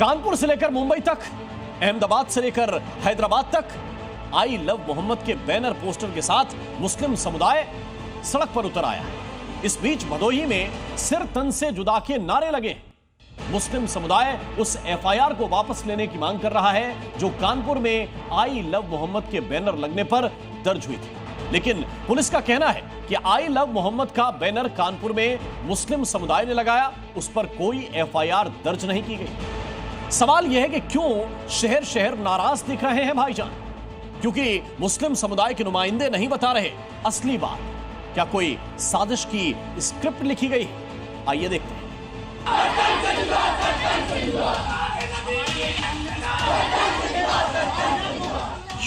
कानपुर से लेकर मुंबई तक, अहमदाबाद से लेकर हैदराबाद तक आई लव मोहम्मद के बैनर पोस्टर के साथ मुस्लिम समुदाय सड़क पर उतर आया है। इस बीच भदोही में सिर तन से जुदा के नारे लगे। मुस्लिम समुदाय उस एफआईआर को वापस लेने की मांग कर रहा है जो कानपुर में आई लव मोहम्मद के बैनर लगने पर दर्ज हुई थी। लेकिन पुलिस का कहना है कि आई लव मोहम्मद का बैनर कानपुर में मुस्लिम समुदाय ने लगाया, उस पर कोई एफआईआर दर्ज नहीं की गई। सवाल यह है कि क्यों शहर शहर नाराज दिख रहे हैं भाईजान? क्योंकि मुस्लिम समुदाय के नुमाइंदे नहीं बता रहे असली बात। क्या कोई साजिश की स्क्रिप्ट लिखी गई? आइए देखते हैं।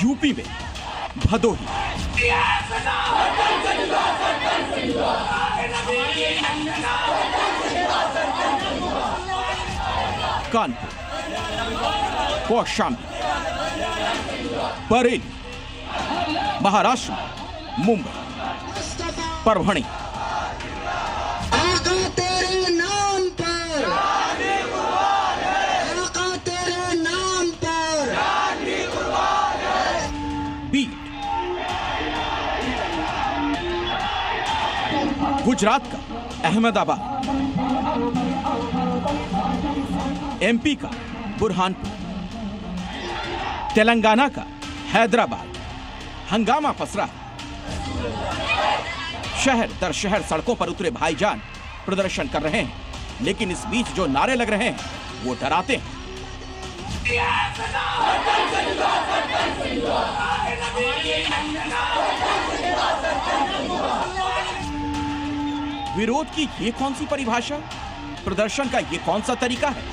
यूपी में भदोही, कानपुर, कौशाम्बी, बरेली, महाराष्ट्र में मुंबई, परभणी, तेरे नाम पर, तेरे नाम पर, बीट, गुजरात का अहमदाबाद, एमपी का बुरहानपुर, तेलंगाना का हैदराबाद। हंगामा पसरा। शहर दर शहर सड़कों पर उतरे भाईजान प्रदर्शन कर रहे हैं, लेकिन इस बीच जो नारे लग रहे हैं वो डराते हैं। विरोध की ये कौन सी परिभाषा? प्रदर्शन का ये कौन सा तरीका है?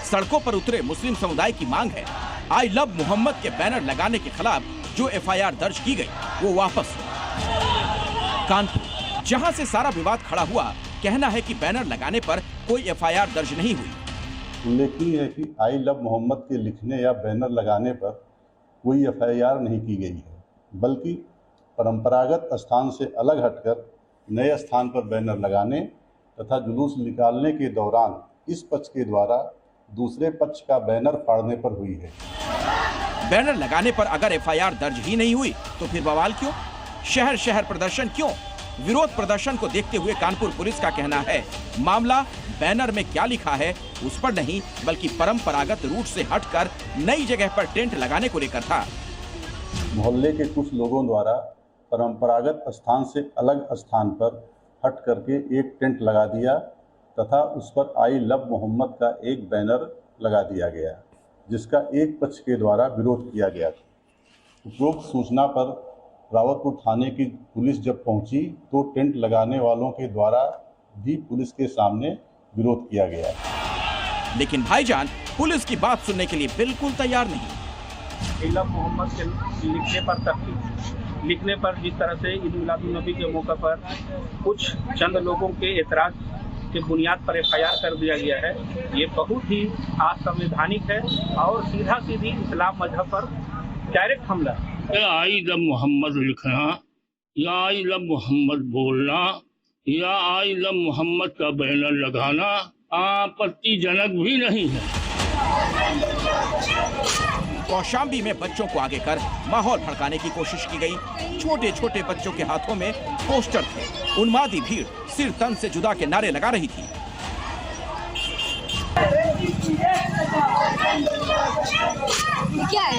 सड़कों पर उतरे मुस्लिम समुदाय की मांग है आई लव मोहम्मद के बैनर लगाने के खिलाफ जो एफआईआर दर्ज की गई वो वापस। कानपुर, जहां से सारा विवाद खड़ा हुआ, कहना है कि बैनर लगाने पर कोई एफआईआर दर्ज नहीं हुई। उल्लेखनीय है कि आई लव मोहम्मद के लिखने या बैनर लगाने पर कोई एफआईआर नहीं की गई है, बल्कि परंपरागत स्थान से अलग हटकर नए स्थान पर बैनर लगाने तथा जुलूस निकालने के दौरान इस पक्ष के द्वारा दूसरे पक्ष का बैनर फाड़ने पर हुई है। बैनर लगाने पर अगर एफआईआर दर्ज ही नहीं हुई तो फिर बवाल क्यों? शहर शहर प्रदर्शन क्यों? विरोध प्रदर्शन को देखते हुए कानपुर पुलिस का कहना है मामला बैनर में क्या लिखा है उस पर नहीं, बल्कि परंपरागत रूट से हटकर नई जगह पर टेंट लगाने को लेकर था। मोहल्ले के कुछ लोगों द्वारा परंपरागत स्थान से अलग स्थान पर हट करके एक टेंट लगा दिया तथा उस पर आई लव मोहम्मद का एक बैनर लगा दिया गया, जिसका एक पक्ष के द्वारा विरोध किया गया था। उपरोक्त सूचना पर रावतपुर थाने की पुलिस जब पहुंची तो टेंट लगाने वालों के द्वारा भी पुलिस के सामने विरोध किया गया। लेकिन भाईजान पुलिस की बात सुनने के लिए बिल्कुल तैयार नहीं। आई लव मोहम्मद के लिखने पर जिस तरह से ईद मिलादुन नबी के मौके पर कुछ चंद लोगों के एतराज के बुनियाद पर एफआईआर कर दिया गया है, ये बहुत ही असंवैधानिक है और सीधा सीधी इस्लाम मजहब पर डायरेक्ट हमला। आई लव मोहम्मद लिखना या आई लव मोहम्मद बोलना या आई लव मोहम्मद का बैनर लगाना आपत्तिजनक भी नहीं है। कौशाम्बी में बच्चों को आगे कर माहौल भड़काने की कोशिश की गई। छोटे छोटे बच्चों के हाथों में पोस्टर थे। उन्मादी भीड़ सिर तन से जुदा के नारे लगा रही थी। क्या है?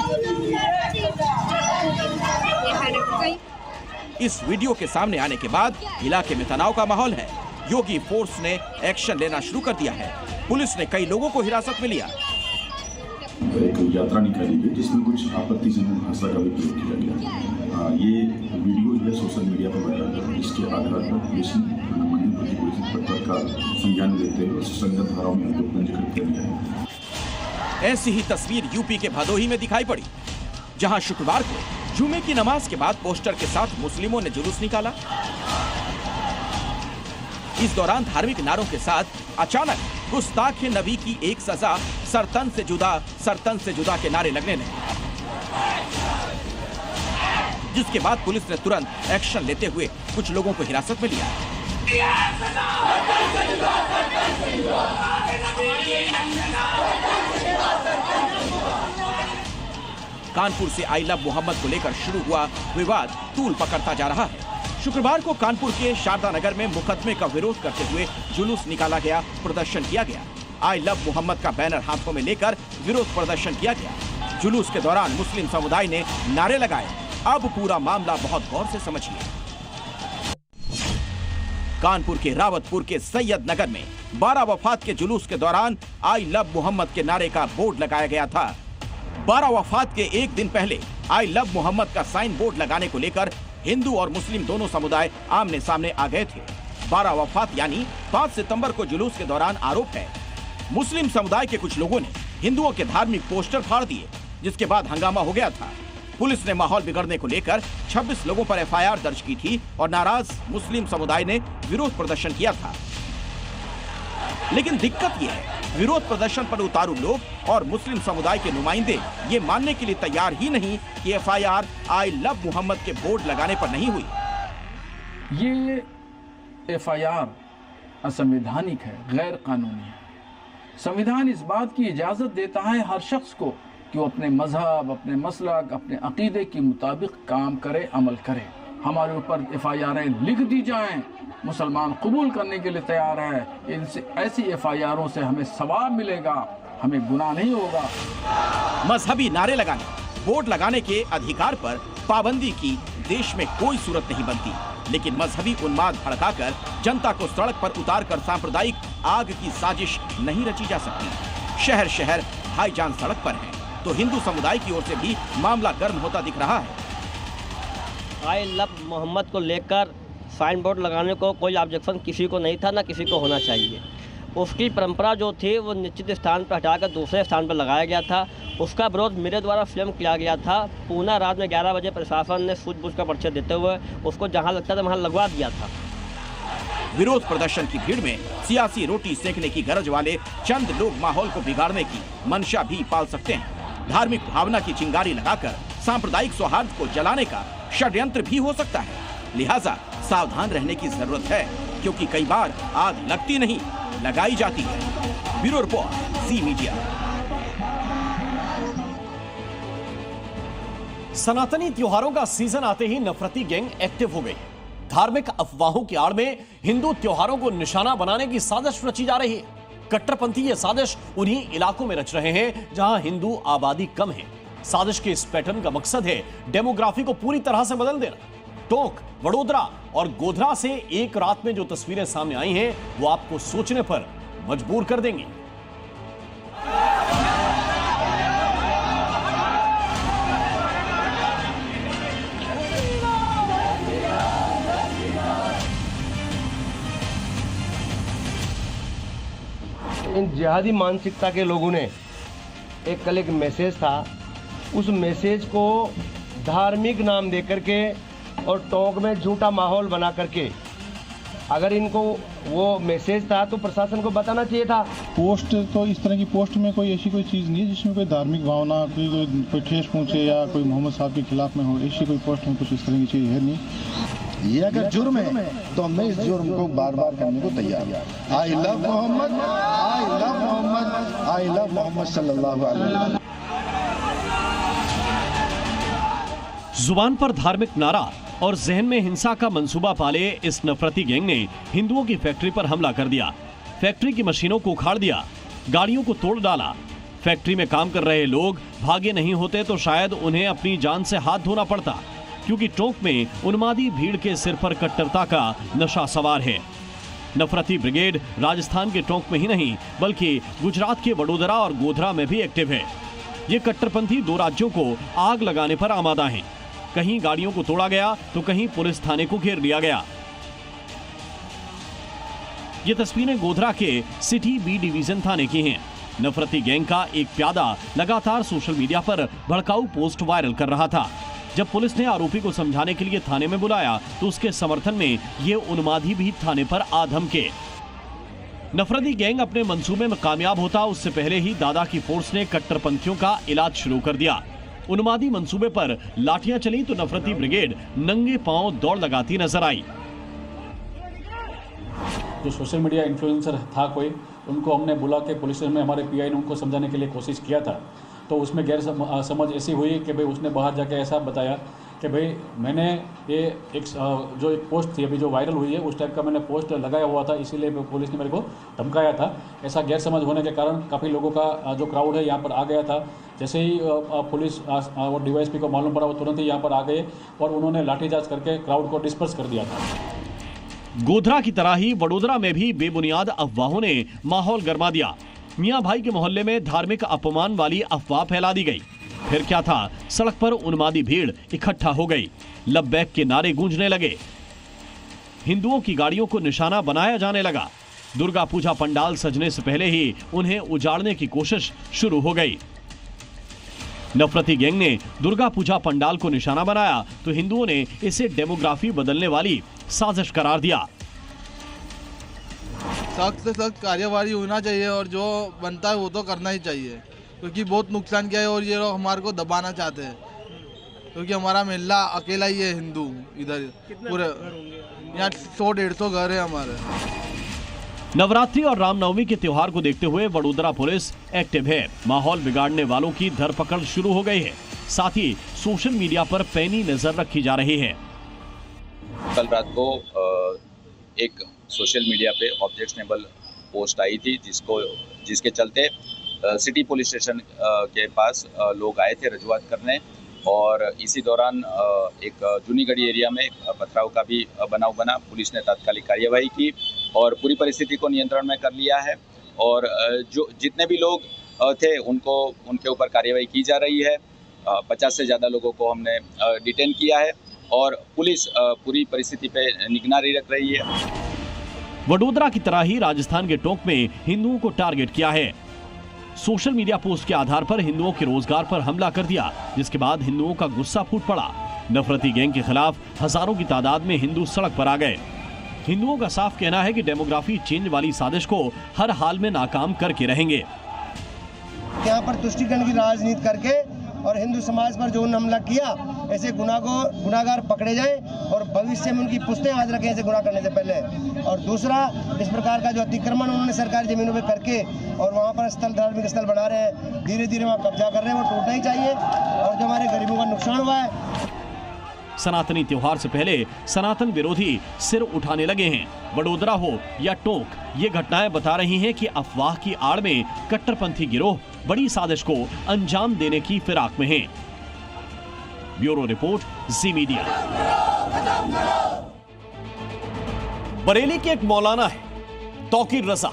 इस वीडियो के सामने आने के बाद इलाके में तनाव का माहौल है। योगी फोर्स ने एक्शन लेना शुरू कर दिया है। पुलिस ने कई लोगों को हिरासत में लिया। एक यात्रा निकाली गई जिसमें कुछ आपत्तिजनक भाषा का भी प्रयोग किया गया। ये वीडियो जो है सोशल मीडिया पर वायरल है, जिसके आधार पर पुलिस ने माननीय पुलिस इंस्पेक्टर का संज्ञान लेते हुए संगत धाराओं में आरोप पंजीकृत कर दिया है। ऐसी ही तस्वीर यूपी के भदोही में दिखाई पड़ी, जहां शुक्रवार को जुमे की नमाज के बाद पोस्टर के साथ मुस्लिमों ने जुलूस निकाला। इस दौरान धार्मिक नारों के साथ अचानक गुस्ताखे नबी की एक सजा सरतन से जुदा के नारे लगने लगे, जिसके बाद पुलिस ने तुरंत एक्शन लेते हुए कुछ लोगों को हिरासत में लिया। कानपुर से आई लव मोहम्मद को लेकर शुरू हुआ विवाद तूल पकड़ता जा रहा है। शुक्रवार को कानपुर के शारदा नगर में मुकदमे का विरोध करते हुए जुलूस निकाला गया, प्रदर्शन किया गया। आई लव मोहम्मद का बैनर हाथों में लेकर विरोध प्रदर्शन किया गया। जुलूस के दौरान मुस्लिम समुदाय ने नारे लगाए। अब पूरा मामला बहुत गौर से समझिए। कानपुर के रावतपुर के सैयद नगर में 12 वफात के जुलूस के दौरान आई लव मोहम्मद के नारे का बोर्ड लगाया गया था। 12 वफात के एक दिन पहले आई लव मोहम्मद का साइन बोर्ड लगाने को लेकर हिंदू और मुस्लिम दोनों समुदाय आमने सामने आ गए थे। 12 वफात यानी 5 सितंबर को जुलूस के दौरान आरोप है, मुस्लिम समुदाय के कुछ लोगों ने हिंदुओं के धार्मिक पोस्टर फाड़ दिए, जिसके बाद हंगामा हो गया था। पुलिस ने माहौल बिगड़ने को लेकर 26 लोगों पर एफआईआर दर्ज की थी और नाराज मुस्लिम समुदाय ने विरोध प्रदर्शन किया था। लेकिन दिक्कत यह है, विरोध प्रदर्शन पर उतारू लोग और मुस्लिम समुदाय के नुमाइंदे ये मानने के लिए तैयार ही नहीं कि एफआईआर आई लव मोहम्मद के बोर्ड लगाने पर नहीं हुई। ये एफआईआर असंवैधानिक है, गैर कानूनी है। संविधान इस बात की इजाजत देता है हर शख्स को कि वो अपने मजहब, अपने मसलक, अपने अकीदे के मुताबिक काम करे, अमल करे। हमारे ऊपर एफआईआर लिख दी जाएं, मुसलमान कबूल करने के लिए तैयार है। इनसे ऐसी एफआईआरों से हमें सवाब मिलेगा, हमें गुनाह नहीं होगा। मजहबी नारे लगाने, बोर्ड लगाने के अधिकार पर पाबंदी की देश में कोई सूरत नहीं बनती, लेकिन मजहबी उन्माद भड़काकर जनता को सड़क पर उतारकर सांप्रदायिक आग की साजिश नहीं रची जा सकती। शहर शहर भाईजान सड़क पर है, तो हिंदू समुदाय की ओर से भी मामला गर्म होता दिख रहा है। आई लव मोहम्मद को लेकर साइन बोर्ड लगाने को कोई ऑब्जेक्शन किसी को नहीं था, ना किसी को होना चाहिए। उसकी परंपरा जो थी वो निश्चित स्थान पर हटाकर दूसरे स्थान पर लगाया गया था। उसका विरोध मेरे द्वारा स्वयं किया गया था। पूना रात में 11 बजे प्रशासन ने सूझबूझ का परिचय देते हुए उसको जहां लगता था वहां लगवा दिया था। विरोध प्रदर्शन की भीड़ में सियासी रोटी सेकने की गरज वाले चंद लोग माहौल को बिगाड़ने की मंशा भी पाल सकते हैं। धार्मिक भावना की चिंगारी लगाकर सांप्रदायिक सौहार्द को जलाने का षड्यंत्र भी हो सकता है। लिहाजा सावधान रहने की जरूरत है, क्योंकि कई बार आग लगती नहीं, लगाई जाती है। ब्यूरो रिपोर्ट, जी मीडिया। सनातनी त्योहारों का सीजन आते ही नफरती गैंग एक्टिव हो गई। धार्मिक अफवाहों की आड़ में हिंदू त्योहारों को निशाना बनाने की साजिश रची जा रही है। कट्टरपंथी ये साजिश उन्हीं इलाकों में रच रहे हैं जहां हिंदू आबादी कम है। साजिश के इस पैटर्न का मकसद है डेमोग्राफी को पूरी तरह से बदल देना। टोंक, वडोदरा और गोधरा से एक रात में जो तस्वीरें सामने आई हैं, वो आपको सोचने पर मजबूर कर देंगी। इन जिहादी मानसिकता के लोगों ने कल एक मैसेज था, उस मैसेज को धार्मिक नाम दे करके और टोंक में झूठा माहौल बना करके, अगर इनको वो मैसेज था तो प्रशासन को बताना चाहिए था। पोस्ट तो इस तरह की पोस्ट में कोई ऐसी कोई चीज़ नहीं है जिसमें कोई धार्मिक भावना, कोई ठेस पहुँचे या कोई मोहम्मद साहब के खिलाफ में हो, ऐसी कोई पोस्ट में कुछ इस तरह की चीज़ है नहीं। ये अगर जुर्म है तो मैं इस जुर्म को बार बार करने को तैयार हूं। I love Muhammad, I love Muhammad, I love Muhammad सल्लल्लाहु अलैहि वसल्लम। जुबान पर धार्मिक नारा और जहन में हिंसा का मंसूबा पाले इस नफरती गैंग ने हिंदुओं की फैक्ट्री पर हमला कर दिया। फैक्ट्री की मशीनों को उखाड़ दिया, गाड़ियों को तोड़ डाला। फैक्ट्री में काम कर रहे लोग भागे नहीं होते तो शायद उन्हें अपनी जान से हाथ धोना पड़ता, क्योंकि टोंक में उन्मादी भीड़ के सिर पर कट्टरता का नशा सवार है। नफरती ब्रिगेड राजस्थान के टोंक में ही नहीं बल्कि गुजरात के वडोदरा और गोधरा में भी एक्टिव है। ये कट्टरपंथी दो राज्यों को आग लगाने पर आमादा हैं। कहीं गाड़ियों को तोड़ा गया तो कहीं पुलिस थाने को घेर लिया गया। ये तस्वीरें गोधरा के सिटी बी डिवीजन थाने की हैं। नफरती गैंग का एक प्यादा लगातार सोशल मीडिया पर भड़काऊ पोस्ट वायरल कर रहा था। जब पुलिस ने आरोपी को समझाने के लिए थाने में बुलाया तो उसके समर्थन में ये उन्मादी भी थाने पर आ धमके। नफरती गैंग अपने मंसूबे में कामयाब होता उससे पहले ही दादा की फोर्स ने कट्टरपंथियों का इलाज शुरू कर दिया। उन्मादी मंसूबे पर लाठियां चली तो नफरती ब्रिगेड नंगे पांव दौड़ लगाती नजर आई। जो सोशल मीडिया इन्फ्लुएंसर था कोई, उनको हमने बुला के पुलिस स्टेशन में हमारे पीआई ने उनको समझाने के लिए कोशिश किया था। तो उसमें गैर समझ ऐसी हुई कि भाई उसने बाहर जाके ऐसा बताया कि भाई मैंने ये जो एक पोस्ट थी अभी जो वायरल हुई है, उस टाइप का मैंने पोस्ट लगाया हुआ था, इसीलिए पुलिस ने मेरे को धमकाया था। ऐसा गैर समझ होने के कारण काफ़ी लोगों का जो क्राउड है यहाँ पर आ गया था। जैसे ही पुलिस और डीवाईएसपी को मालूम पड़ा, वो तुरंत ही यहाँ पर आ गए और उन्होंने लाठीचार्ज करके क्राउड को डिस्पर्स कर दिया था। गोधरा की तरह ही वडोदरा में भी बेबुनियाद अफवाहों ने माहौल गरमा दिया। मियां भाई के मोहल्ले में धार्मिक अपमान वाली अफवाह फैला दी गई। फिर क्या था, सड़क पर उन्मादी भीड़ इकट्ठा हो गई, लब्बैक के नारे गूंजने लगे, हिंदुओं की गाड़ियों को निशाना बनाया जाने लगा। दुर्गा पूजा पंडाल सजने से पहले ही उन्हें उजाड़ने की कोशिश शुरू हो गई। नफरती गैंग ने दुर्गा पूजा पंडाल को निशाना बनाया तो हिंदुओं ने इसे डेमोग्राफी बदलने वाली साजिश करार दिया। सख्त से सख्त कार्यवाही होना चाहिए और जो बनता है वो तो करना ही चाहिए, क्योंकि बहुत नुकसान किया है और ये लोग हमारे को दबाना चाहते हैं, क्योंकि हमारा मोहल्ला अकेला ही है हिंदू। इधर पूरे यहाँ 100-150 घर है हमारे। नवरात्रि और रामनवमी के त्योहार को देखते हुए वडोदरा पुलिस एक्टिव है। माहौल बिगाड़ने वालों की धरपकड़ शुरू हो गई है। साथ ही सोशल मीडिया पर पैनी नजर रखी जा रही है। कल रात को एक सोशल मीडिया पे ऑब्जेक्शनेबल पोस्ट आई थी, जिसके चलते सिटी पुलिस स्टेशन के पास लोग आए थे रजुआत करने, और इसी दौरान एक जूनीगढ़ी एरिया में पथराव का भी बनाव बना। पुलिस ने तात्कालिक कार्यवाही की और पूरी परिस्थिति को नियंत्रण में कर लिया है, और जो जितने भी लोग थे उनके ऊपर कार्यवाही की जा रही है। 50 से ज़्यादा लोगों को हमने डिटेन किया है और पुलिस पूरी परिस्थिति पे निगरानी रख रही है। वडोदरा की तरह ही राजस्थान के टोंक में हिंदुओं को टारगेट किया है। सोशल मीडिया पोस्ट के आधार पर हिंदुओं के रोजगार पर हमला कर दिया, जिसके बाद हिंदुओं का गुस्सा फूट पड़ा। नफरती गैंग के खिलाफ हजारों की तादाद में हिंदू सड़क पर आ गए। हिंदुओं का साफ कहना है कि डेमोग्राफी चेंज वाली साजिश को हर हाल में नाकाम करके रहेंगे। यहाँ पर तुष्टिकरण की राजनीति करके और हिंदू समाज पर जो हमला किया, ऐसे गुनाहगार पकड़े जाएं और भविष्य में उनकी पुश्तें आज रखें ऐसे गुनाह करने से पहले। और दूसरा, इस प्रकार का जो अतिक्रमण उन्होंने सरकारी जमीनों पे करके और वहाँ पर धार्मिक स्थल बना रहे हैं, धीरे धीरे वहाँ कब्जा कर रहे हैं, वो टूटना ही चाहिए। और जो हमारे गरीबों का नुकसान हुआ है। सनातनी त्योहार से पहले सनातन विरोधी सिर उठाने लगे हैं। वडोदरा हो या टोंक, ये घटनाएं बता रही हैं कि अफवाह की आड़ में कट्टरपंथी गिरोह बड़ी साजिश को अंजाम देने की फिराक में हैं। ब्यूरो रिपोर्ट, जी मीडिया। बरेली के एक मौलाना है तौकीर रजा।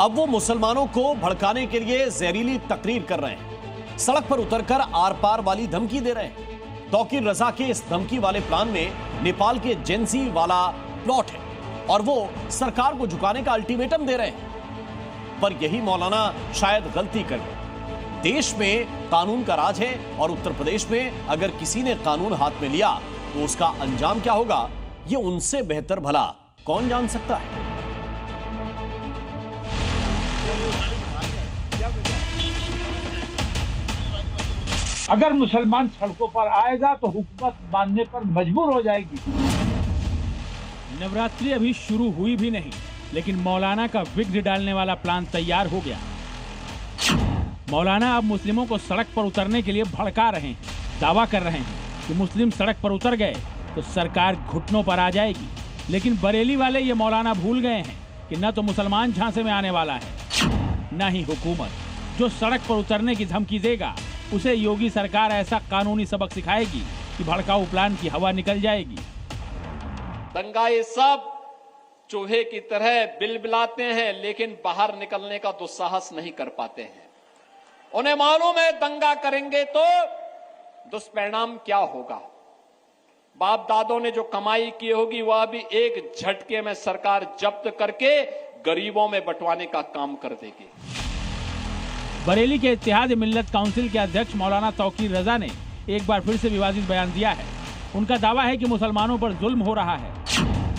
अब वो मुसलमानों को भड़काने के लिए जहरीली तकरीर कर रहे हैं, सड़क पर उतरकर आर पार वाली धमकी दे रहे हैं। तौकीर रजा के इस धमकी वाले प्लान में नेपाल के जेंसी वाला प्लॉट है और वो सरकार को झुकाने का अल्टीमेटम दे रहे हैं। पर यही मौलाना शायद गलती कर गए। देश में कानून का राज है और उत्तर प्रदेश में अगर किसी ने कानून हाथ में लिया तो उसका अंजाम क्या होगा, ये उनसे बेहतर भला कौन जान सकता है। अगर मुसलमान सड़कों पर आएगा तो हुकूमत मानने पर मजबूर हो जाएगी। नवरात्रि अभी शुरू हुई भी नहीं, लेकिन मौलाना का विघ्न डालने वाला प्लान तैयार हो गया। मौलाना अब मुस्लिमों को सड़क पर उतरने के लिए भड़का रहे हैं। दावा कर रहे हैं कि मुस्लिम सड़क पर उतर गए तो सरकार घुटनों पर आ जाएगी। लेकिन बरेली वाले ये मौलाना भूल गए हैं कि न तो मुसलमान झांसे में आने वाला है, न ही हुकूमत। जो सड़क पर उतरने की धमकी देगा उसे योगी सरकार ऐसा कानूनी सबक सिखाएगी कि भड़काऊ प्लान की हवा निकल जाएगी। दंगाई सब चूहे की तरह बिलबिलाते हैं, लेकिन बाहर निकलने का दुस्साहस नहीं कर पाते हैं। उन्हें मालूम है दंगा करेंगे तो दुष्परिणाम क्या होगा। बाप दादों ने जो कमाई की होगी वह भी एक झटके में सरकार जब्त करके गरीबों में बंटवाने का काम कर देगी। बरेली के इत्तेहाद मिल्लत काउंसिल के अध्यक्ष मौलाना तौकीर रजा ने एक बार फिर से विवादित बयान दिया है। उनका दावा है कि मुसलमानों पर जुल्म हो रहा है,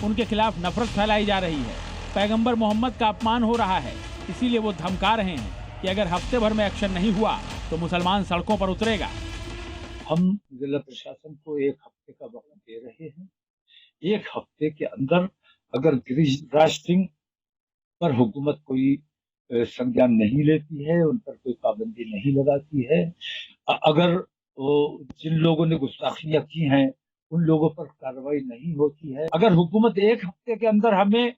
उनके खिलाफ नफरत फैलाई जा रही है, पैगंबर मोहम्मद का अपमान हो रहा है। इसीलिए वो धमका रहे हैं कि अगर हफ्ते भर में एक्शन नहीं हुआ तो मुसलमान सड़कों पर उतरेगा। हम जिला प्रशासन को 1 हफ्ते का वक्त दे रहे हैं। 1 हफ्ते के अंदर अगर गिरिराज सिंह पर हुकूमत कोई संज्ञान नहीं लेती है, उन पर कोई पाबंदी नहीं लगाती है। अगर जिन लोगों ने गुस्ताखियां की हैं उन लोगों पर कार्रवाई नहीं होती है। अगर हुकूमत एक हफ्ते के अंदर हमें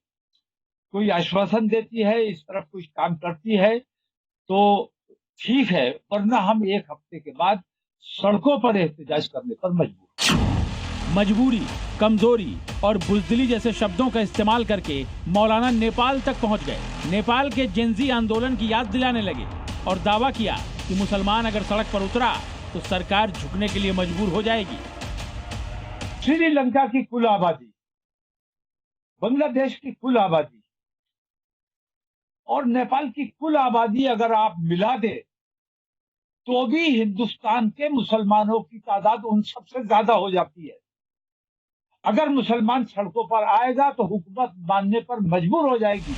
कोई आश्वासन देती है, इस तरफ कुछ काम करती है तो ठीक है, वरना हम एक हफ्ते के बाद सड़कों पर एहतजाज करने पर मजबूरी, कमजोरी और बुज़दिली जैसे शब्दों का इस्तेमाल करके मौलाना नेपाल तक पहुंच गए। नेपाल के जेंजी आंदोलन की याद दिलाने लगे और दावा किया कि मुसलमान अगर सड़क पर उतरा तो सरकार झुकने के लिए मजबूर हो जाएगी। श्रीलंका की कुल आबादी, बांग्लादेश की कुल आबादी और नेपाल की कुल आबादी अगर आप मिला दे तो भी हिंदुस्तान के मुसलमानों की तादाद उन सबसे ज्यादा हो जाती है। अगर मुसलमान सड़कों पर आएगा तो हुकूमत मानने पर मजबूर हो जाएगी।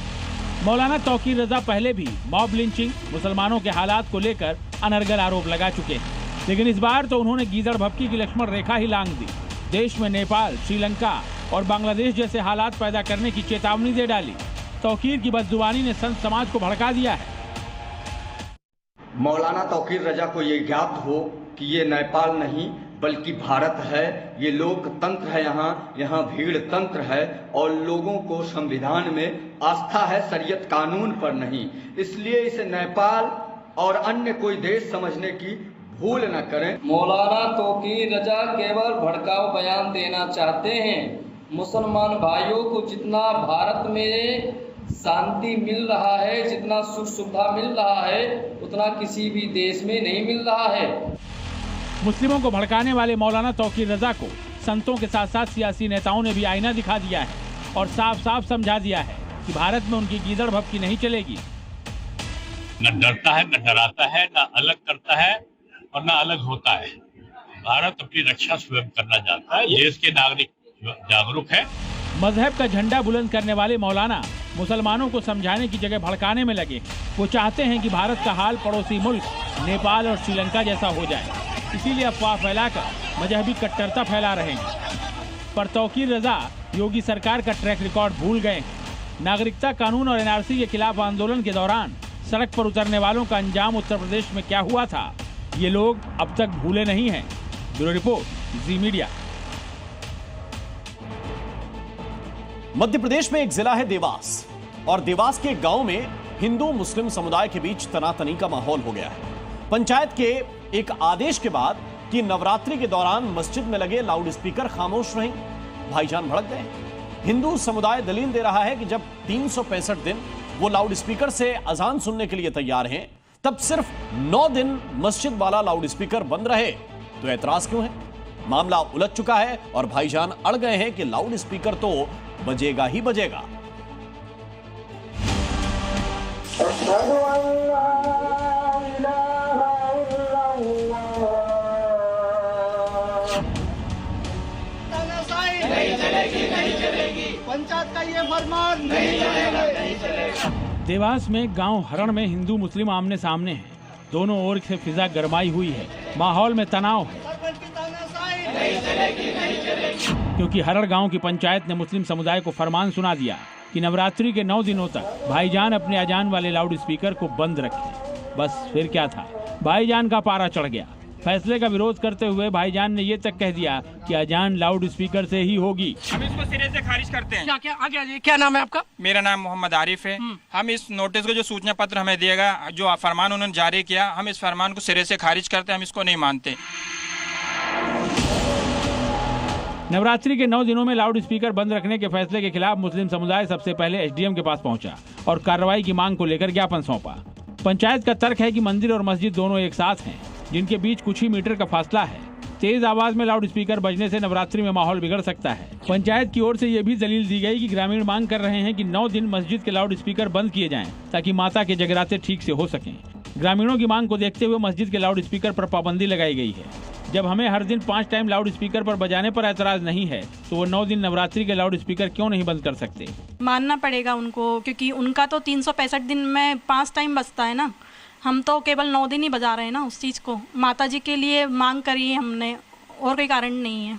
मौलाना तौकीर रजा पहले भी मॉब लिंचिंग, मुसलमानों के हालात को लेकर अनर्गल आरोप लगा चुके हैं, लेकिन इस बार तो उन्होंने गीदड़ भभकी की लक्ष्मण रेखा ही लांघ दी। देश में नेपाल, श्रीलंका और बांग्लादेश जैसे हालात पैदा करने की चेतावनी दे डाली। तौकीर की बदजुबानी ने संत समाज को भड़का दिया है। मौलाना तौकीर रजा को ये ज्ञात हो कि ये नेपाल नहीं बल्कि भारत है, ये लोकतंत्र है, यहाँ भीड़ तंत्र है और लोगों को संविधान में आस्था है, शरीयत कानून पर नहीं। इसलिए इसे नेपाल और अन्य कोई देश समझने की भूल न करें। मौलाना तौकीर रजा केवल भड़काऊ बयान देना चाहते हैं। मुसलमान भाइयों को जितना भारत में शांति मिल रहा है, जितना सुख सुविधा मिल रहा है, उतना किसी भी देश में नहीं मिल रहा है। मुस्लिमों को भड़काने वाले मौलाना तौकीर रजा को संतों के साथ साथ सियासी नेताओं ने भी आईना दिखा दिया है और साफ साफ समझा दिया है कि भारत में उनकी गीदड़ भभकी नहीं चलेगी। न डरता है, न डराता है, न अलग करता है और न अलग होता है। भारत अपनी रक्षा स्वयं करना चाहता है। देश के नागरिक जागरूक है। मजहब का झंडा बुलंद करने वाले मौलाना मुसलमानों को समझाने की जगह भड़काने में लगे। वो चाहते हैं कि भारत का हाल पड़ोसी मुल्क नेपाल और श्रीलंका जैसा हो जाए, इसीलिए अफवाह फैलाकर मजहबी कट्टरता फैला रहे हैं। पर तौकीर रजा योगी सरकार का ट्रैक रिकॉर्ड भूल गए। नागरिकता कानून और एनआरसी के खिलाफ आंदोलन के दौरान सड़क पर उतरने वालों का अंजाम उत्तर प्रदेश में क्या हुआ था, ये लोग अब तक भूले नहीं हैं। ब्यूरो रिपोर्ट, जी मीडिया। मध्य प्रदेश में एक जिला है देवास और देवास के गांव में हिंदू मुस्लिम समुदाय के बीच तनातनी का माहौल हो गया है। पंचायत के एक आदेश के बाद कि नवरात्रि के दौरान मस्जिद में लगे लाउड स्पीकर खामोश रहे, भाईजान भड़क गए। हिंदू समुदाय दलील दे रहा है कि जब 365 दिन वो लाउड स्पीकर से अजान सुनने के लिए तैयार हैं, तब सिर्फ 9 दिन मस्जिद वाला लाउड स्पीकर बंद रहे, तो ऐतराज क्यों है? मामला उलझ चुका है और भाईजान अड़ गए हैं कि लाउड स्पीकर तो बजेगा ही बजेगा। नहीं चलेगी, पंचायत का ये फरमान नहीं चलेगा। देवास में गांव हरण में हिंदू मुस्लिम आमने सामने हैं। दोनों ओर से फिजा गरमाई हुई है, माहौल में तनाव है। क्योंकि हरड़ गांव की पंचायत ने मुस्लिम समुदाय को फरमान सुना दिया कि नवरात्रि के 9 दिनों तक भाईजान अपने अजान वाले लाउड स्पीकर को बंद रखें। बस फिर क्या था, भाईजान का पारा चढ़ गया। फैसले का विरोध करते हुए भाईजान ने ये तक कह दिया कि अजान लाउड स्पीकर से ही होगी। हम इसको सिरे से खारिज करते हैं। क्या आगे क्या नाम है आपका? मेरा नाम मोहम्मद आरिफ है। हम इस नोटिस को जो सूचना पत्र हमें दिएगा, जो फरमान उन्होंने जारी किया, हम इस फरमान को सिरे से खारिज करते हैं। हम इसको नहीं मानते। नवरात्रि के 9 दिनों में लाउड स्पीकर बंद रखने के फैसले के खिलाफ मुस्लिम समुदाय सबसे पहले एसडीएम के पास पहुंचा और कार्रवाई की मांग को लेकर ज्ञापन सौंपा। पंचायत का तर्क है कि मंदिर और मस्जिद दोनों एक साथ हैं, जिनके बीच कुछ ही मीटर का फासला है। तेज आवाज में लाउड स्पीकर बजने से नवरात्रि में माहौल बिगड़ सकता है। पंचायत की ओर से यह भी दलील दी गई कि ग्रामीण मांग कर रहे हैं कि 9 दिन मस्जिद के लाउड स्पीकर बंद किए जाएं, ताकि माता के जगराते ठीक से हो सकें। ग्रामीणों की मांग को देखते हुए मस्जिद के लाउड स्पीकर पर पाबंदी लगाई गई है। जब हमें हर दिन 5 टाइम लाउड स्पीकर पर बजाने पर ऐतराज नहीं है, तो वो 9 दिन नवरात्रि के लाउड स्पीकर क्यों नहीं बंद कर सकते? मानना पड़ेगा उनको, क्योंकि उनका तो 365 दिन में 5 टाइम बजता है ना। हम तो केवल 9 दिन ही बजा रहे हैं ना उस चीज को। माता जी के लिए मांग करी है हमने, और कोई कारण नहीं है।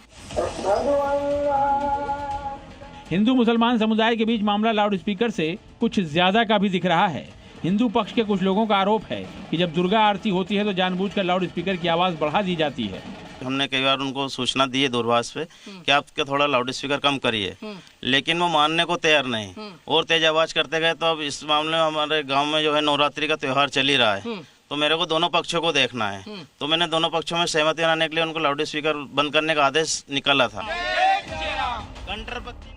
हिंदू मुसलमान समुदाय के बीच मामला लाउड स्पीकर से कुछ ज्यादा का भी दिख रहा है। हिंदू पक्ष के कुछ लोगों का आरोप है कि जब दुर्गा आरती होती है तो जानबूझकर लाउड स्पीकर की आवाज बढ़ा दी जाती है। हमने कई बार उनको सूचना दी है दूरभाष पे कि आप थोड़ा लाउड स्पीकर कम करिए, लेकिन वो मानने को तैयार नहीं और तेज आवाज करते गए। तो अब इस मामले में हमारे गांव में जो है नवरात्रि का त्योहार चल ही रहा है, तो मेरे को दोनों पक्षों को देखना है। तो मैंने दोनों पक्षों में सहमति बनाने के लिए उनको लाउड स्पीकर बंद करने का आदेश निकाला था।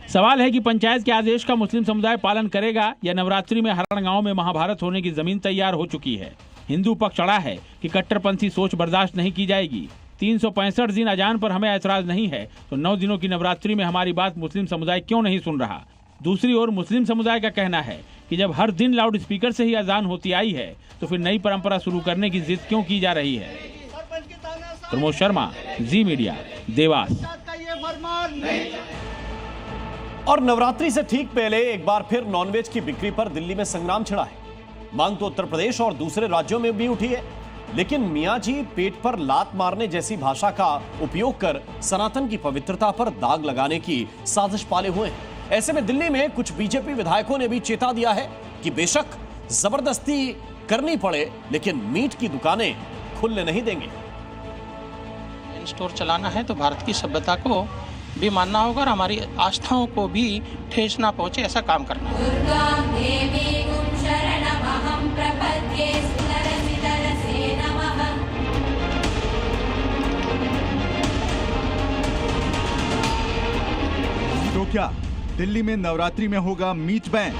सवाल है कि पंचायत के आदेश का मुस्लिम समुदाय पालन करेगा या नवरात्रि में हरण गांव में महाभारत होने की जमीन तैयार हो चुकी है। हिंदू पक्ष अड़ा है कि कट्टरपंथी सोच बर्दाश्त नहीं की जाएगी। 365 दिन अजान पर हमें ऐतराज नहीं है, तो 9 दिनों की नवरात्रि में हमारी बात मुस्लिम समुदाय क्यों नहीं सुन रहा। दूसरी ओर मुस्लिम समुदाय का कहना है कि जब हर दिन लाउड स्पीकर से ही अजान होती आई है तो फिर नई परंपरा शुरू करने की जिद क्यों की जा रही है। प्रमोद शर्मा, जी मीडिया, देवास। और नवरात्रि से ठीक पहले एक बार फिर नॉनवेज की बिक्री पर दिल्ली में संग्राम छिड़ा है। मांग तो उत्तर प्रदेश और दूसरे राज्यों में भी उठी है, लेकिन मियां जी पेट पर लात मारने जैसी भाषा का उपयोग कर सनातन की पवित्रता पर दाग लगाने की साजिश पाले हुए हैं। ऐसे में दिल्ली में कुछ बीजेपी विधायकों ने भी चेता दिया है कि बेशक जबरदस्ती करनी पड़े, लेकिन मीट की दुकानें खुलने नहीं देंगे। स्टोर चलाना है तो भारत की सभ्यता को भी मानना होगा और हमारी आस्थाओं को भी ठेस ना पहुंचे ऐसा काम करना है। तो क्या दिल्ली में नवरात्रि में होगा मीट बैन?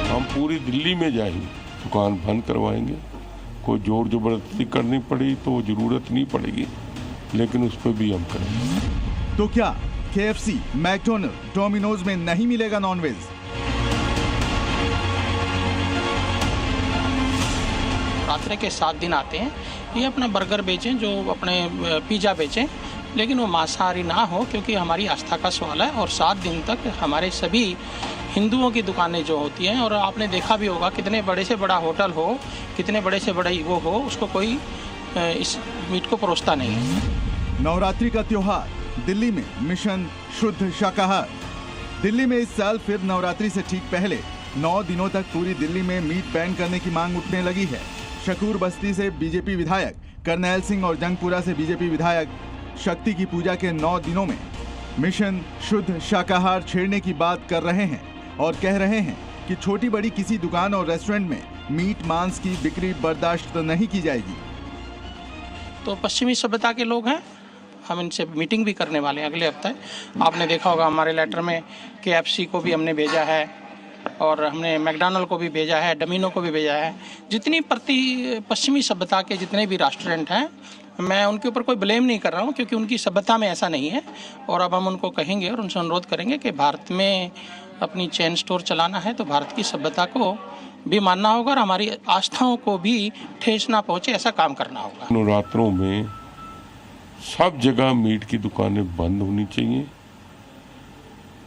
हम पूरी दिल्ली में जाएंगे, दुकान बंद करवाएंगे। कोई जोर जबरदस्ती करनी पड़ी तो जरूरत नहीं पड़ेगी, लेकिन उस पर भी हम करेंगे। तो क्या KFC, मैकडोनल्ड, डोमिनोज में नहीं मिलेगा नॉनवेज? नवरात्रि के 7 दिन आते हैं, ये अपना बर्गर बेचें, जो अपने पिज़्ज़ा बेचें, लेकिन वो मांसाहारी ना हो, क्योंकि हमारी आस्था का सवाल है। और 7 दिन तक हमारे सभी हिंदुओं की दुकानें जो होती हैं, और आपने देखा भी होगा कितने बड़े से बड़ा होटल हो, कितने बड़े से बड़ा वो हो, उसको कोई इस मीट को परोसता नहीं है। नवरात्रि का त्योहार दिल्ली में मिशन शुद्ध शाकाहार। दिल्ली में इस साल फिर नवरात्रि से ठीक पहले 9 दिनों तक पूरी दिल्ली में मीट बैन करने की मांग उठने लगी है। शकूर बस्ती से बीजेपी विधायक करनैल सिंह और जंगपुरा से बीजेपी विधायक शक्ति की पूजा के 9 दिनों में मिशन शुद्ध शाकाहार छेड़ने की बात कर रहे हैं और कह रहे हैं कि छोटी बड़ी किसी दुकान और रेस्टोरेंट में मीट मांस की बिक्री बर्दाश्त नहीं की जाएगी। तो पश्चिमी सभ्यता के लोग हैं, हम इनसे मीटिंग भी करने वाले हैं अगले हफ्ते। आपने देखा होगा हमारे लेटर में KFC को भी हमने भेजा है और हमने मैकडोनल्ड को भी भेजा है, डोमिनो को भी भेजा है। जितनी पश्चिमी सभ्यता के जितने भी रेस्टोरेंट हैं, मैं उनके ऊपर कोई ब्लेम नहीं कर रहा हूं, क्योंकि उनकी सभ्यता में ऐसा नहीं है। और अब हम उनको कहेंगे और उनसे अनुरोध करेंगे कि भारत में अपनी चेन स्टोर चलाना है तो भारत की सभ्यता को भी मानना होगा और हमारी आस्थाओं को भी ठेस ना पहुंचे ऐसा काम करना होगा। नवरात्रों में सब जगह मीट की दुकानें बंद होनी चाहिए।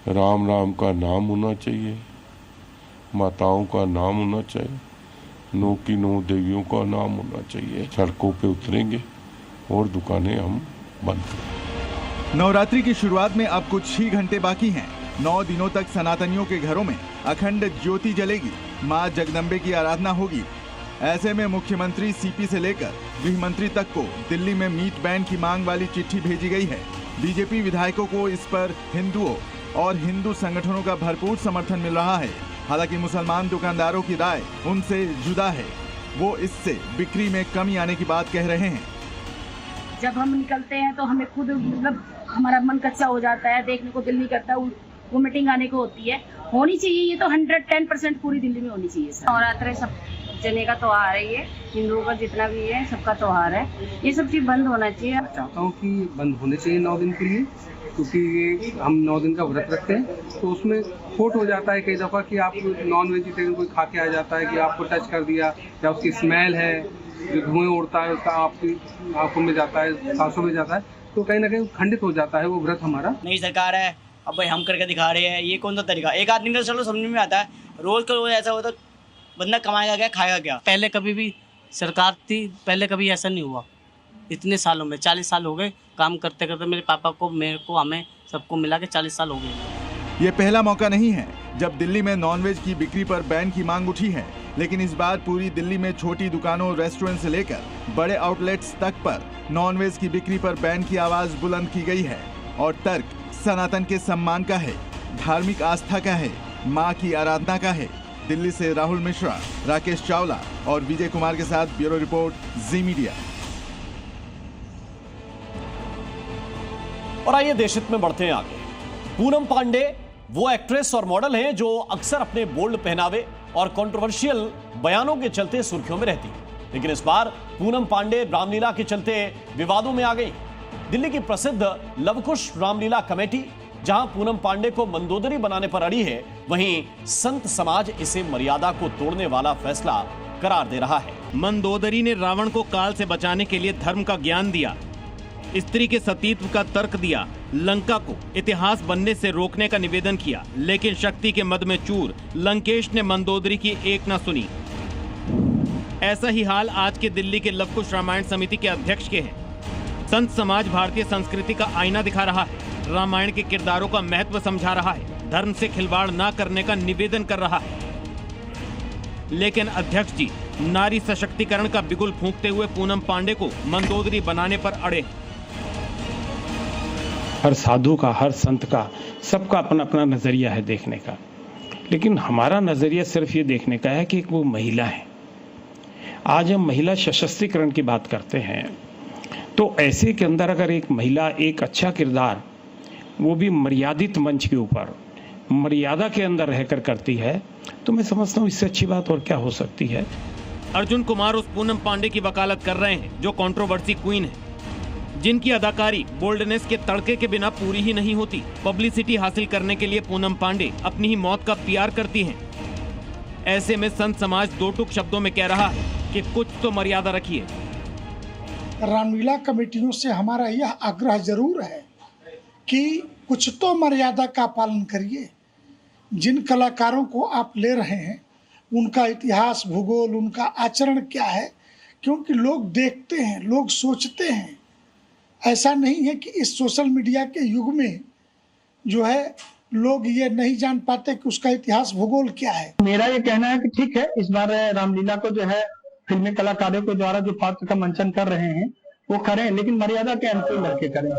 राम राम का नाम होना चाहिए, माताओं का नाम होना चाहिए, 9 की 9 देवियों का नाम होना चाहिए। सड़कों पे उतरेंगे और दुकानें हम बंद करेंगे। नवरात्रि की शुरुआत में अब कुछ ही घंटे बाकी हैं। 9 दिनों तक सनातनियों के घरों में अखंड ज्योति जलेगी, मां जगदम्बे की आराधना होगी। ऐसे में मुख्यमंत्री CP से लेकर गृह मंत्री तक को दिल्ली में मीट बैन की मांग वाली चिट्ठी भेजी गई है। बीजेपी विधायकों को इस पर हिंदुओं और हिंदू संगठनों का भरपूर समर्थन मिल रहा है। हालांकि मुसलमान दुकानदारों की राय उनसे जुदा है, वो इससे बिक्री में कमी आने की बात कह रहे हैं। जब हम निकलते हैं तो हमें खुद मतलब हमारा मन कच्चा हो जाता है, देखने को दिल नहीं करता, वो मीटिंग आने को होती है। होनी चाहिए, ये तो 110% पूरी दिल्ली में होनी चाहिए। नवरात्रि सब जने का त्योहार है, ये हिंदुओं का जितना भी है सबका त्योहार है, ये सब चीज बंद होना चाहिए। मैं चाहता हूँ कि बंद होने चाहिए 9 दिन के लिए, क्योंकि ये हम 9 दिन का व्रत रखते हैं तो उसमें खोट हो जाता है कई दफ़ा कि आप नॉन वेजिटेरियन कोई खा के आ जाता है कि आपको टच कर दिया, या उसकी स्मेल है, जो धुएं उड़ता है उसका आपकी आंखों में जाता है, सांसों में जाता है, तो कहीं ना कहीं खंडित हो जाता है वो व्रत हमारा। नई सरकार है, अब भाई हम करके दिखा रहे हैं, ये कौन सा तरीका? एक आदमी तो चलो समझ में आता है, रोज का रोज ऐसा होता, बंदा कमाएगा क्या, खाएगा क्या? पहले कभी भी सरकार थी, पहले कभी ऐसा नहीं हुआ। इतने सालों में 40 साल हो गए काम करते करते, मेरे पापा को, मेरे को, हमें सबको मिला के 40 साल हो गए। ये पहला मौका नहीं है जब दिल्ली में नॉनवेज की बिक्री पर बैन की मांग उठी है, लेकिन इस बार पूरी दिल्ली में छोटी दुकानों, रेस्टोरेंट से लेकर बड़े आउटलेट्स तक पर नॉनवेज की बिक्री पर बैन की आवाज बुलंद की गई है। और तर्क सनातन के सम्मान का है, धार्मिक आस्था का है, मां की आराधना का है। दिल्ली से राहुल मिश्रा, राकेश चावला और विजय कुमार के साथ ब्यूरो रिपोर्ट, जी मीडिया। और आइए देशहित में बढ़ते हैं आगे। पूनम पांडे वो एक्ट्रेस और मॉडल हैं जो अक्सर अपने बोल्ड पहनावे और कंट्रोवर्शियल बयानों के चलते सुर्खियों में रहती है, लेकिन इस बार पूनम पांडे रामलीला के चलते विवादों में आ गई। दिल्ली की प्रसिद्ध लवकुश रामलीला कमेटी जहां पूनम पांडे को मंदोदरी बनाने पर अड़ी है, वहीं संत समाज इसे मर्यादा को तोड़ने वाला फैसला करार दे रहा है। मंदोदरी ने रावण को काल से बचाने के लिए धर्म का ज्ञान दिया, स्त्री के सतीत्व का तर्क दिया, लंका को इतिहास बनने से रोकने का निवेदन किया, लेकिन शक्ति के मद में चूर लंकेश ने मंदोदरी की एक न सुनी। ऐसा ही हाल आज के दिल्ली के लवकुश रामायण समिति के अध्यक्ष के है। संत समाज भारतीय संस्कृति का आईना दिखा रहा है, रामायण के किरदारों का महत्व समझा रहा है, धर्म से खिलवाड़ न करने का निवेदन कर रहा है। लेकिन अध्यक्ष जी नारी सशक्तिकरण का बिगुल फूंकते हुए पूनम पांडे को मंदोदरी बनाने पर अड़े। हर साधु का, हर संत का, सबका अपना अपना नजरिया है देखने का, लेकिन हमारा नजरिया सिर्फ ये देखने का है कि वो महिला है। आज हम महिला सशक्तिकरण की बात करते हैं, तो ऐसे के अंदर अगर एक महिला एक अच्छा किरदार, वो भी मर्यादित मंच के ऊपर मर्यादा के अंदर रहकर करती है, तो मैं समझता हूँ इससे अच्छी बात और क्या हो सकती है। अर्जुन कुमार उस पूनम पांडे की वकालत कर रहे हैं जो कंट्रोवर्सी क्वीन है, जिनकी अदाकारी बोल्डनेस के तड़के के बिना पूरी ही नहीं होती। पब्लिसिटी हासिल करने के लिए पूनम पांडे अपनी ही मौत का पीआर करती हैं। ऐसे में संत समाज दो टूक शब्दों में कह रहा है कि कुछ तो मर्यादा रखिए। रामलीला कमेटियों से हमारा यह आग्रह जरूर है कि कुछ तो मर्यादा का पालन करिए। जिन कलाकारों को आप ले रहे हैं उनका इतिहास, भूगोल, उनका आचरण क्या है, क्योंकि लोग देखते हैं, लोग सोचते हैं। ऐसा नहीं है कि इस सोशल मीडिया के युग में जो है लोग ये नहीं जान पाते कि उसका इतिहास, भूगोल क्या है। मेरा ये कहना है कि ठीक है, इस बार रामलीला को जो है फिल्मी कलाकारों के द्वारा जो पात्र का मंचन कर रहे हैं वो करें, लेकिन मर्यादा के अनुकूल करके करें।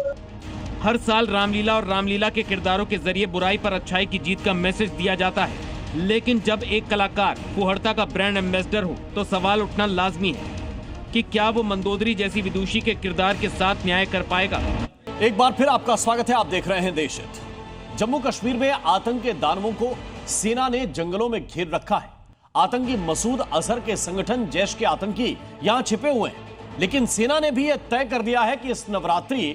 हर साल रामलीला और रामलीला के किरदारों के जरिए बुराई पर अच्छाई की जीत का मैसेज दिया जाता है, लेकिन जब एक कलाकार फुहड़ता का ब्रांड एम्बेसडर हो तो सवाल उठना लाजमी है कि क्या वो मंदोदरी जैसी विदुषी के किरदार के साथ न्याय कर पाएगा। एक बार फिर आपका स्वागत है, आप देख रहे हैं देशहित। जम्मू कश्मीर में आतंक के दानवों को सेना ने जंगलों में घेर रखा है। आतंकी मसूद अजहर के संगठन जैश के आतंकी यहां छिपे हुए हैं, लेकिन सेना ने भी यह तय कर दिया है कि इस नवरात्रि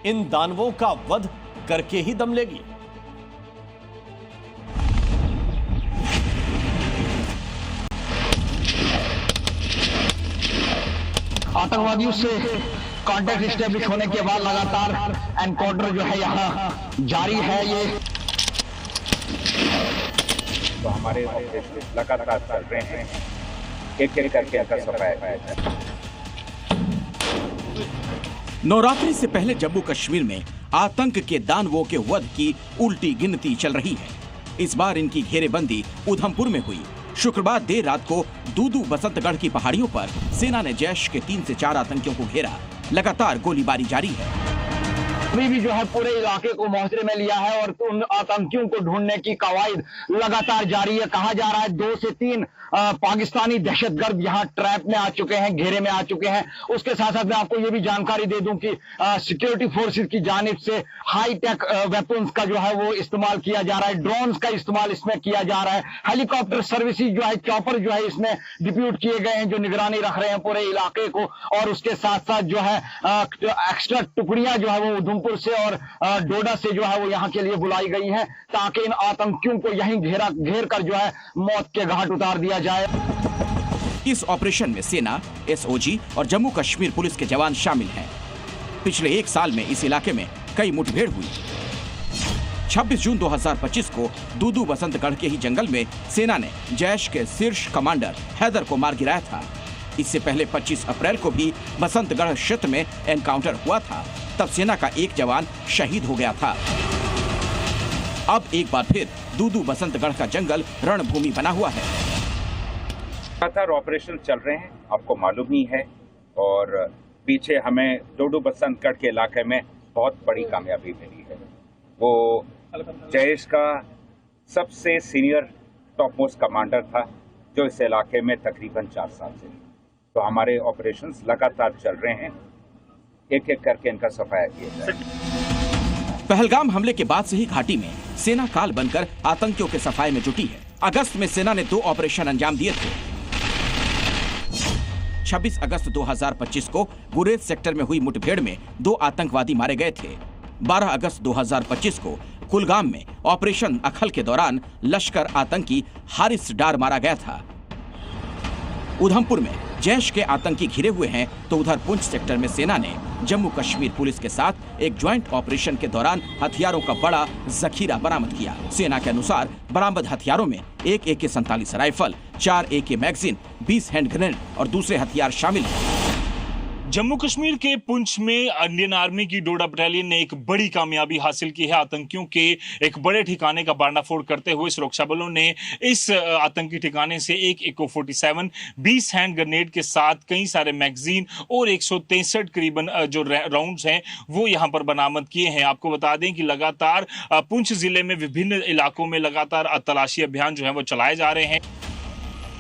इन दानवों का वध करके ही दम लेगी। आतंकवादियों से कांटेक्ट एस्टेब्लिश होने के बाद लगातार एनकाउंटर जो है यहाँ जारी है। ये तो हमारे ऑपरेशन लगातार चल रहे हैं, एक एक करके कर सफाया। नवरात्रि से पहले जम्मू कश्मीर में आतंक के दानवों के वध की उल्टी गिनती चल रही है। इस बार इनकी घेरेबंदी उधमपुर में हुई। शुक्रवार देर रात को दूदू बसंतगढ़ की पहाड़ियों पर सेना ने जैश के 3 से 4 आतंकियों को घेरा। लगातार गोलीबारी जारी है। अभी भी जो है पूरे इलाके को मुहसरे में लिया है और उन आतंकियों को ढूंढने की कवायद लगातार जारी है। कहा जा रहा है 2 से 3 पाकिस्तानी दहशतगर्द यहाँ ट्रैप में आ चुके हैं, घेरे में आ चुके हैं। उसके साथ साथ मैं आपको ये भी जानकारी दे दूं कि सिक्योरिटी फोर्सेस की जानिब से हाई टेक वेपन्स का जो है वो इस्तेमाल किया जा रहा है, ड्रोन्स का इस्तेमाल इसमें किया जा रहा है, हेलीकॉप्टर सर्विसेज जो है, चॉपर जो है इसमें डिप्यूट किए गए हैं जो निगरानी रख रहे हैं पूरे इलाके को। और उसके साथ साथ जो है एक्स्ट्रा टुकड़ियां जो है वो उधमपुर से और डोडा से जो है वो यहाँ के लिए बुलाई गई हैं ताकि इन आतंकियों को यहीं घेर कर जो है मौत के घाट उतार दिया जाए। इस ऑपरेशन में सेना, एसओजी और जम्मू कश्मीर पुलिस के जवान शामिल हैं। पिछले 1 साल में इस इलाके में कई मुठभेड़ हुई। 26 जून 2025 को दूदू बसंतगढ़ के ही जंगल में सेना ने जैश के शीर्ष कमांडर हैदर को मार गिराया था। इससे पहले 25 अप्रैल को भी बसंतगढ़ क्षेत्र में एनकाउंटर हुआ था। तब सेना का एक जवान शहीद हो गया था। अब एक बार फिर दूदू बसंतगढ़ का जंगल रणभूमि बना हुआ है। लगातार ऑपरेशन चल रहे हैं, आपको मालूम ही है, और पीछे हमें दूदू बसंतगढ़ के इलाके में बहुत बड़ी कामयाबी मिली है। वो जैश का सबसे सीनियर टॉप मोस्ट कमांडर था, जो इस इलाके में तकरीबन 4 साल से। तो हमारे ऑपरेशंस लगातार चल रहे हैं, एक एक करके इनका सफाया किया जाए। पहलगाम हमले के बाद से ही घाटी में सेना काल बनकर आतंकियों के सफाये में जुटी है। अगस्त में सेना ने 2 ऑपरेशन अंजाम दिए थे। 26 अगस्त 2025 को गुरेज सेक्टर में हुई मुठभेड़ में 2 आतंकवादी मारे गए थे। 12 अगस्त 2025 को कुलगाम में ऑपरेशन अखल के दौरान लश्कर आतंकी हारिस डार मारा गया था। उधमपुर में जैश के आतंकी घिरे हुए हैं, तो उधर पुंछ सेक्टर में सेना ने जम्मू कश्मीर पुलिस के साथ एक ज्वाइंट ऑपरेशन के दौरान हथियारों का बड़ा जखीरा बरामद किया। सेना के अनुसार बरामद हथियारों में एक AK-47 rifle, 4 AK magazine, 20 hand grenade और दूसरे हथियार शामिल हैं। जम्मू कश्मीर के पुंछ में इंडियन आर्मी की डोडा बटालियन ने एक बड़ी कामयाबी हासिल की है। आतंकियों के एक बड़े ठिकाने का बांडाफोड़ करते हुए सुरक्षा बलों ने इस आतंकी ठिकाने से एक AK-47, 20 हैंड ग्रेनेड के साथ कई सारे मैगजीन और 163 करीबन जो राउंड्स हैं वो यहां पर बरामद किए हैं। आपको बता दें कि लगातार पुंछ जिले में विभिन्न इलाकों में लगातार तलाशी अभियान जो है वो चलाए जा रहे हैं।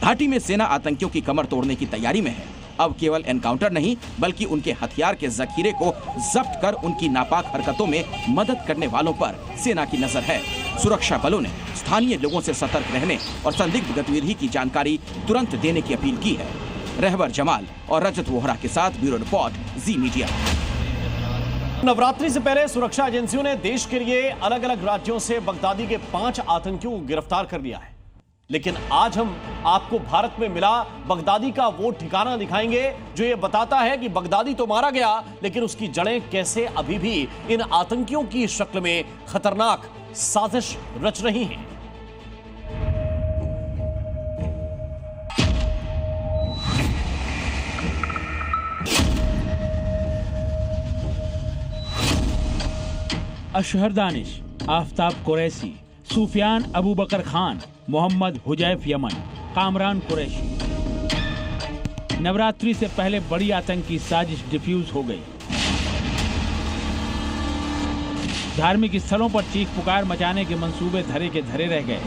घाटी में सेना आतंकियों की कमर तोड़ने की तैयारी में है। अब केवल एनकाउंटर नहीं, बल्कि उनके हथियार के जखीरे को जब्त कर उनकी नापाक हरकतों में मदद करने वालों पर सेना की नजर है। सुरक्षा बलों ने स्थानीय लोगों से सतर्क रहने और संदिग्ध गतिविधि की जानकारी तुरंत देने की अपील की है। रहबर जमाल और रजत वोहरा के साथ ब्यूरो रिपोर्ट, जी मीडिया। नवरात्रि से पहले सुरक्षा एजेंसियों ने देश के लिए अलग अलग राज्यों से बगदादी के 5 आतंकियों को गिरफ्तार कर लिया है। लेकिन आज हम आपको भारत में मिला बगदादी का वो ठिकाना दिखाएंगे जो ये बताता है कि बगदादी तो मारा गया, लेकिन उसकी जड़ें कैसे अभी भी इन आतंकियों की शक्ल में खतरनाक साजिश रच रही हैं। अशहर दानिश, आफ्ताब कुरैशी, सुफियान अबू बकर खान, मोहम्मद हुजैफ यमन, कामरान कुरैशी। नवरात्रि से पहले बड़ी आतंकी साजिश डिफ्यूज हो गई। धार्मिक स्थलों पर चीख पुकार मचाने के मंसूबे धरे के धरे रह गए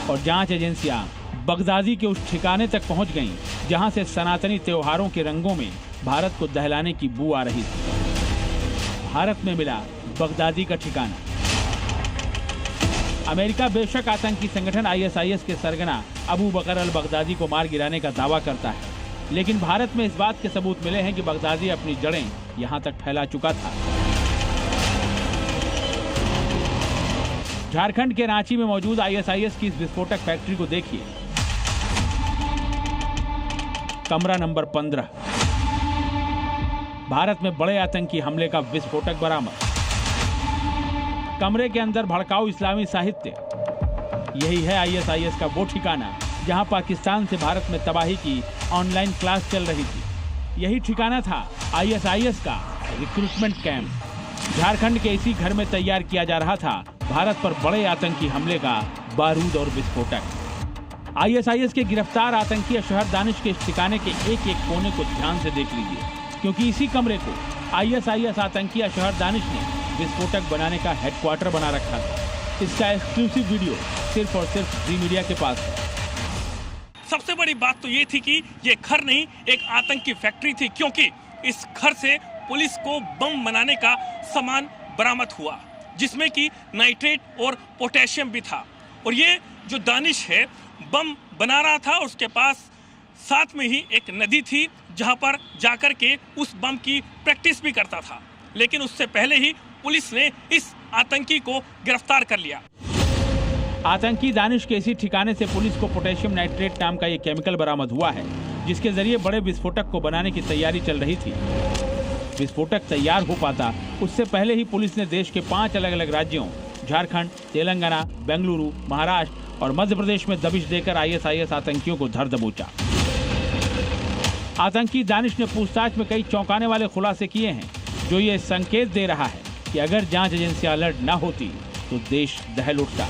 और जांच एजेंसियां बगदादी के उस ठिकाने तक पहुंच गईं जहां से सनातनी त्योहारों के रंगों में भारत को दहलाने की बू आ रही थी। भारत में मिला बगदादी का ठिकाना। अमेरिका बेशक आतंकी संगठन ISIS के सरगना अबू बकर अल बगदादी को मार गिराने का दावा करता है, लेकिन भारत में इस बात के सबूत मिले हैं कि बगदादी अपनी जड़ें यहां तक फैला चुका था। झारखंड के रांची में मौजूद ISIS की इस विस्फोटक फैक्ट्री को देखिए। कमरा नंबर 15। भारत में बड़े आतंकी हमले का विस्फोटक बरामद। कमरे के अंदर भड़काऊ इस्लामी साहित्य। यही है ISIS का वो ठिकाना जहां पाकिस्तान से भारत में तबाही की ऑनलाइन क्लास चल रही थी। यही ठिकाना था ISIS का रिक्रूटमेंट कैंप। झारखंड के इसी घर में तैयार किया जा रहा था भारत पर बड़े आतंकी हमले का बारूद और विस्फोटक। ISIS के गिरफ्तार आतंकी अशहर दानिश के इस ठिकाने के एक एक कोने को ध्यान से देख लीजिए, क्योंकि इसी कमरे को ISIS आतंकी अशहर दानिश ने विस्फोटक बनाने का हेडक्वार्टर बना रखा था। इसका एक्सक्लूसिव वीडियो सिर्फ और सिर्फ जी मीडिया के पास है। सबसे बड़ी बात तो ये थी कि ये घर नहीं, एक आतंकी फैक्ट्री थी, क्योंकि इस घर से पुलिस को बम बनाने का सामान बरामद हुआ, जिसमें कि नाइट्रेट और पोटेशियम भी था। और ये जो दानिश है बम बना रहा था, उसके पास साथ में ही एक नदी थी जहां पर जाकर के उस बम की प्रैक्टिस भी करता था। लेकिन उससे पहले ही पुलिस ने इस आतंकी को गिरफ्तार कर लिया। आतंकी दानिश के इसी ठिकाने से पुलिस को पोटेशियम नाइट्रेट नाम का ये केमिकल बरामद हुआ है, जिसके जरिए बड़े विस्फोटक को बनाने की तैयारी चल रही थी। विस्फोटक तैयार हो पाता उससे पहले ही पुलिस ने देश के 5 अलग अलग राज्यों झारखंड, तेलंगाना, बेंगलुरु, महाराष्ट्र और मध्य प्रदेश में दबिश देकर ISIS आतंकियों को धर दबोचा। आतंकी दानिश ने पूछताछ में कई चौंकाने वाले खुलासे किए हैं, जो ये संकेत दे रहा है कि अगर जांच एजेंसियां अलर्ट न होती तो देश दहल उठता।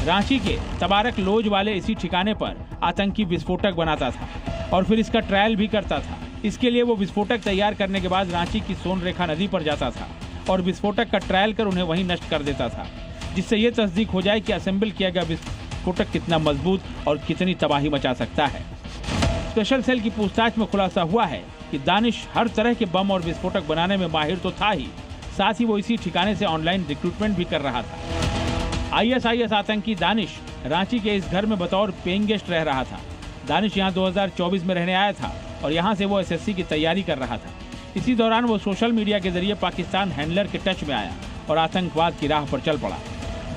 रांची के तबारक लॉज वाले इसी ठिकाने पर आतंकी विस्फोटक बनाता था और फिर इसका ट्रायल भी करता था। इसके लिए वो विस्फोटक तैयार करने के बाद रांची की सोनरेखा नदी पर जाता था और विस्फोटक का ट्रायल कर उन्हें वहीं नष्ट कर देता था, जिससे ये तस्दीक हो जाए कि असेंबल किया गया विस्फोटक कितना मजबूत और कितनी तबाही मचा सकता है। स्पेशल सेल की पूछताछ में खुलासा हुआ है कि दानिश हर तरह के बम और विस्फोटक बनाने में माहिर तो था ही, साथ ही वो इसी ठिकाने से ऑनलाइन रिक्रूटमेंट भी कर रहा था। ISIS आतंकी दानिश रांची के इस घर में बतौर पेइंग गेस्ट रह रहा था। दानिश यहाँ 2024 में रहने आया था और यहाँ से वो SSC की तैयारी कर रहा था। इसी दौरान वो सोशल मीडिया के जरिए पाकिस्तान हैंडलर के टच में आया और आतंकवाद की राह पर चल पड़ा।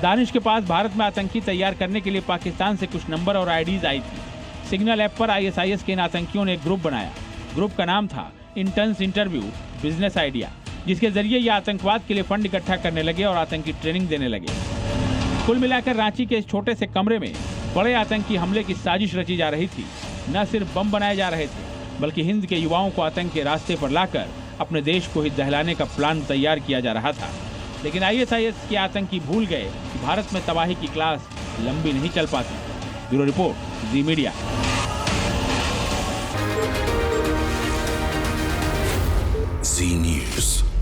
दानिश के पास भारत में आतंकी तैयार करने के लिए पाकिस्तान से कुछ नंबर और IDs आई थी। सिग्नल ऐप पर ISIS के इन आतंकियों ने एक ग्रुप बनाया। ग्रुप का नाम था इंटर्न्स इंटरव्यू बिजनेस आइडिया, जिसके जरिए ये आतंकवाद के लिए फंड इकट्ठा करने लगे और आतंकी ट्रेनिंग देने लगे। कुल मिलाकर रांची के इस छोटे से कमरे में बड़े आतंकी हमले की साजिश रची जा रही थी। न सिर्फ बम बनाए जा रहे थे, बल्कि हिंद के युवाओं को आतंक के रास्ते पर लाकर अपने देश को ही दहलाने का प्लान तैयार किया जा रहा था। लेकिन ISIS के आतंकी भूल गए कि भारत में तबाही की क्लास लंबी नहीं चल पाती। ब्यूरो रिपोर्ट, जी मीडिया। जी न्यूज़।